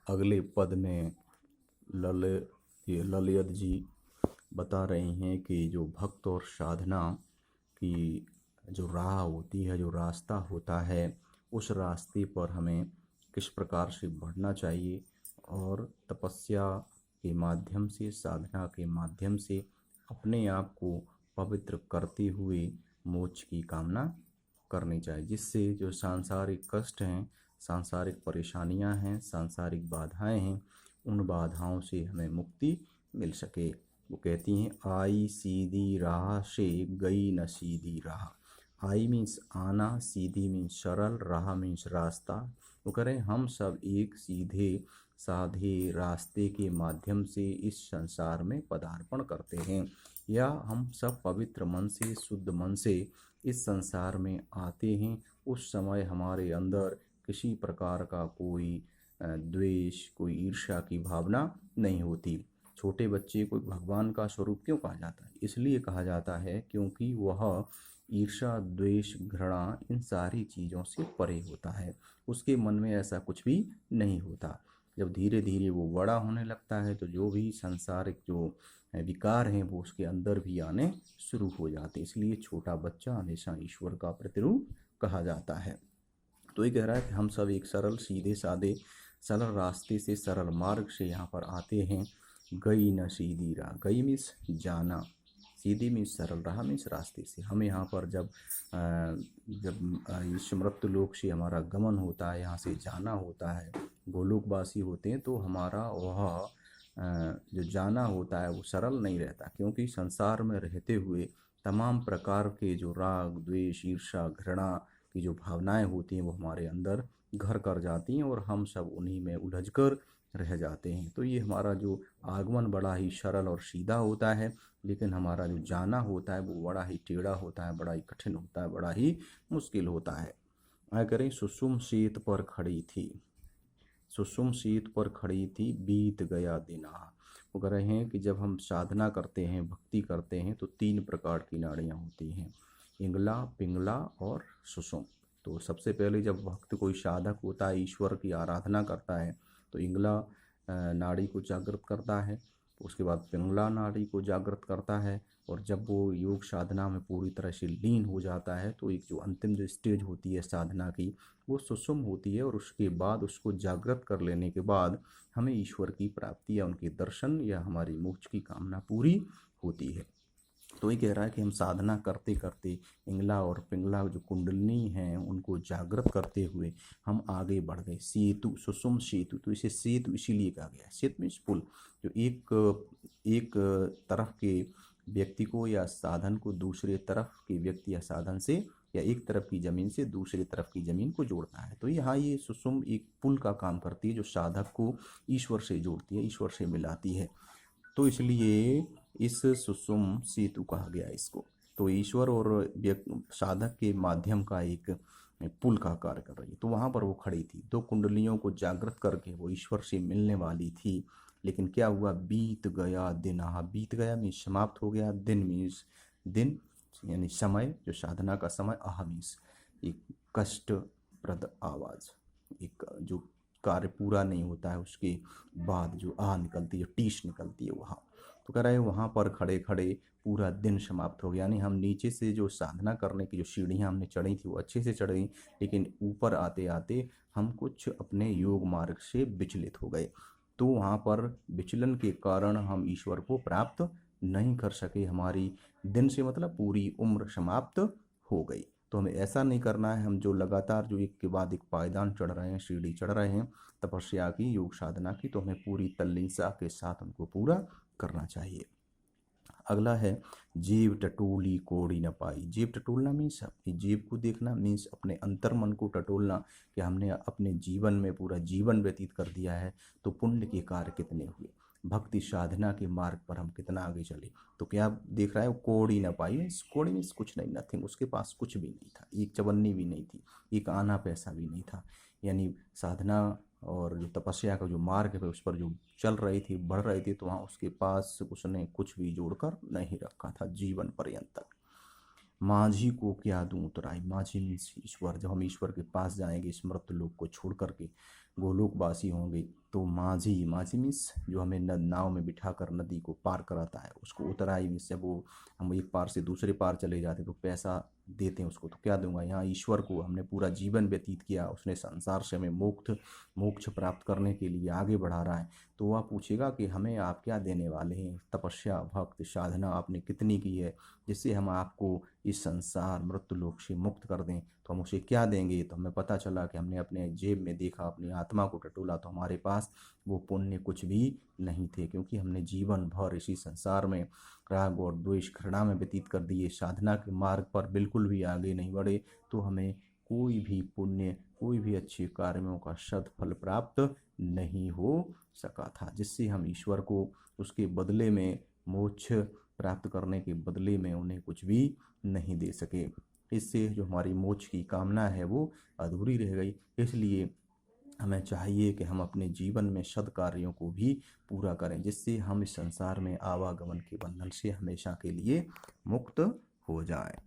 अगले पद में ललित जी बता रही हैं कि जो भक्त और साधना की जो राह होती है, जो रास्ता होता है, उस रास्ते पर हमें किस प्रकार से बढ़ना चाहिए और तपस्या के माध्यम से, साधना के माध्यम से अपने आप को पवित्र करते हुए मोक्ष की कामना करनी चाहिए, जिससे जो सांसारिक कष्ट हैं, सांसारिक परेशानियां हैं, सांसारिक बाधाएं हैं, उन बाधाओं से हमें मुक्ति मिल सके। वो कहती हैं आई सीधी राह से गई न सीधी राह। आई मीन्स आना, सीधी मीन्स सरल, राह मीन्स रास्ता। वो कह रहे हैं हम सब एक सीधे साधे रास्ते के माध्यम से इस संसार में पदार्पण करते हैं, या हम सब पवित्र मन से, शुद्ध मन से इस संसार में आते हैं। उस समय हमारे अंदर किसी प्रकार का कोई द्वेष, कोई ईर्ष्या की भावना नहीं होती। छोटे बच्चे को भगवान का स्वरूप क्यों कहा जाता है? इसलिए कहा जाता है क्योंकि वह ईर्ष्या, द्वेष, घृणा इन सारी चीज़ों से परे होता है। उसके मन में ऐसा कुछ भी नहीं होता। जब धीरे धीरे वो बड़ा होने लगता है तो जो भी सांसारिक जो विकार हैं वो उसके अंदर भी आने शुरू हो जाते हैं। इसलिए छोटा बच्चा हमेशा ईश्वर का प्रतिरूप कहा जाता है। तो ये कह रहा है कि हम सब एक सरल, सीधे साधे, सरल रास्ते से, सरल मार्ग से यहाँ पर आते हैं। गई न सीधी राह, गई मीन्स जाना, सीधी मीन्स सरल, राह मीन्स रास्ते से। हमें यहाँ पर जब इस मृत्यु लोक से हमारा गमन होता है, यहाँ से जाना होता है, गोलोकवासी होते हैं, तो हमारा वह जो जाना होता है वो सरल नहीं रहता, क्योंकि संसार में रहते हुए तमाम प्रकार के जो राग, द्वेष, ईर्ष्या, घृणा की जो भावनाएं होती हैं वो हमारे अंदर घर कर जाती हैं और हम सब उन्हीं में उलझकर रह जाते हैं। तो ये हमारा जो आगमन बड़ा ही सरल और सीधा होता है, लेकिन हमारा जो जाना होता है वो बड़ा ही टेढ़ा होता है, बड़ा ही कठिन होता है, बड़ा ही मुश्किल होता है। आया करें सुषुम शीत पर खड़ी थी, सुषुम शीत पर खड़ी थी, बीत गया दिन। वो कह रहे हैं कि जब हम साधना करते हैं, भक्ति करते हैं, तो 3 प्रकार की नाड़ियाँ होती हैं, इंगला, पिंगला और सुषुम। तो सबसे पहले जब भक्त कोई साधक होता है, ईश्वर की आराधना करता है, तो इंगला नाड़ी को जागृत करता है, उसके बाद पिंगला नाड़ी को जागृत करता है, और जब वो योग साधना में पूरी तरह से लीन हो जाता है तो एक जो अंतिम जो स्टेज होती है साधना की, वो सुषुम होती है। और उसके बाद उसको जागृत कर लेने के बाद हमें ईश्वर की प्राप्ति या उनके दर्शन या हमारी मोक्ष की कामना पूरी होती है। तो ये कह रहा है कि हम साधना करते करते इंगला और पिंगला जो कुंडलिनी हैं उनको जागृत करते हुए हम आगे बढ़ गए। सेतु, सुषुम सेतु, तो इसे सेतु इसीलिए कहा गया है। सेतु मीन्स पुल, जो एक तरफ के व्यक्ति को या साधन को दूसरे तरफ के व्यक्ति या साधन से, या एक तरफ की जमीन से दूसरी तरफ की जमीन को जोड़ता है। तो यहाँ ये सुषुम एक पुल का काम करती है, जो साधक को ईश्वर से जोड़ती है, ईश्वर से मिलाती है। तो इसलिए इस सुषुम सेतु कहा गया इसको। तो ईश्वर और साधक के माध्यम का एक पुल का कार्य कर रही है। तो वहाँ पर वो खड़ी थी, 2 कुंडलियों को जागृत करके वो ईश्वर से मिलने वाली थी। लेकिन क्या हुआ? बीत गया दिन। बीत गया मीन्स समाप्त हो गया, दिन मीन्स दिन यानी समय, जो साधना का समय। मीन्स एक कष्टप्रद आवाज़, एक जो कार्य पूरा नहीं होता है उसके बाद जो निकलती है, टीस निकलती है वहाँ। तो कह रहे हैं वहाँ पर खड़े खड़े पूरा दिन समाप्त हो गया। यानी हम नीचे से जो साधना करने की जो सीढ़ियाँ हमने चढ़ी थी वो अच्छे से चढ़ गई, लेकिन ऊपर आते आते हम कुछ अपने योग मार्ग से विचलित हो गए। तो वहाँ पर विचलन के कारण हम ईश्वर को प्राप्त नहीं कर सके। हमारी दिन से मतलब पूरी उम्र समाप्त हो गई। तो हमें ऐसा नहीं करना है। हम जो लगातार जो एक के बाद एक पायदान चढ़ रहे हैं, सीढ़ी चढ़ रहे हैं तपस्या की, योग साधना की, तो हमें पूरी तल्लीनता के साथ उनको पूरा करना चाहिए। अगला है जीव टटोली कोड़ी न पाई। जीव टटोलना मीन्स अपनी जीव को देखना, मीन्स अपने अंतर मन को टटोलना कि हमने अपने जीवन में पूरा जीवन व्यतीत कर दिया है तो पुण्य के कार्य कितने हुए, भक्ति साधना के मार्ग पर हम कितना आगे चले। तो क्या देख रहा है? कोड़ी न पाई, कोड़ी मीन्स कुछ नहीं, नथिंग। उसके पास कुछ भी नहीं था, एक चवन्नी भी नहीं थी, एक आना पैसा भी नहीं था। यानी साधना और जो तपस्या का जो मार्ग है उस पर जो चल रही थी, बढ़ रही थी, तो वहाँ उसके पास उसने कुछ भी जोड़कर नहीं रखा था जीवन पर्यंत तक। माझी को क्या दूं उतराई। माझी मीन्स ईश्वर। जब हम ईश्वर के पास जाएंगे इस मृत्यु लोक को छोड़ करके, गोलोकवासी होंगे तो माझी, माझी मीन्स जो हमें नाव में बिठाकर नदी को पार कराता है, उसको उतराई मीन्स जब वो हम एक पार से दूसरे पार चले जाते तो पैसा देते हैं उसको, तो क्या दूंगा। यहाँ ईश्वर को हमने पूरा जीवन व्यतीत किया, उसने संसार से हमें मोक्ष प्राप्त करने के लिए आगे बढ़ा रहा है, तो वह पूछेगा कि हमें आप क्या देने वाले हैं। तपस्या, भक्ति, साधना आपने कितनी की है जिससे हम आपको इस संसार मृत्यु लोक से मुक्त कर दें, तो हम उसे क्या देंगे। तो हमें पता चला कि हमने अपने जेब में देखा, अपनी आत्मा को टटोला, तो हमारे पास वो पुण्य कुछ भी नहीं थे, क्योंकि हमने जीवन भर इसी संसार में राग और द्वेष, घृणा में व्यतीत कर दिए, साधना के मार्ग पर बिल्कुल भी आगे नहीं बढ़े, तो हमें कोई भी पुण्य, कोई भी अच्छे कार्यों का सदफल प्राप्त नहीं हो सका था, जिससे हम ईश्वर को उसके बदले में, मोक्ष प्राप्त करने के बदले में उन्हें कुछ भी नहीं दे सके। इससे जो हमारी मोक्ष की कामना है वो अधूरी रह गई। इसलिए हमें चाहिए कि हम अपने जीवन में सद्कार्यों को भी पूरा करें, जिससे हम इस संसार में आवागमन के बंधन से हमेशा के लिए मुक्त हो जाएं।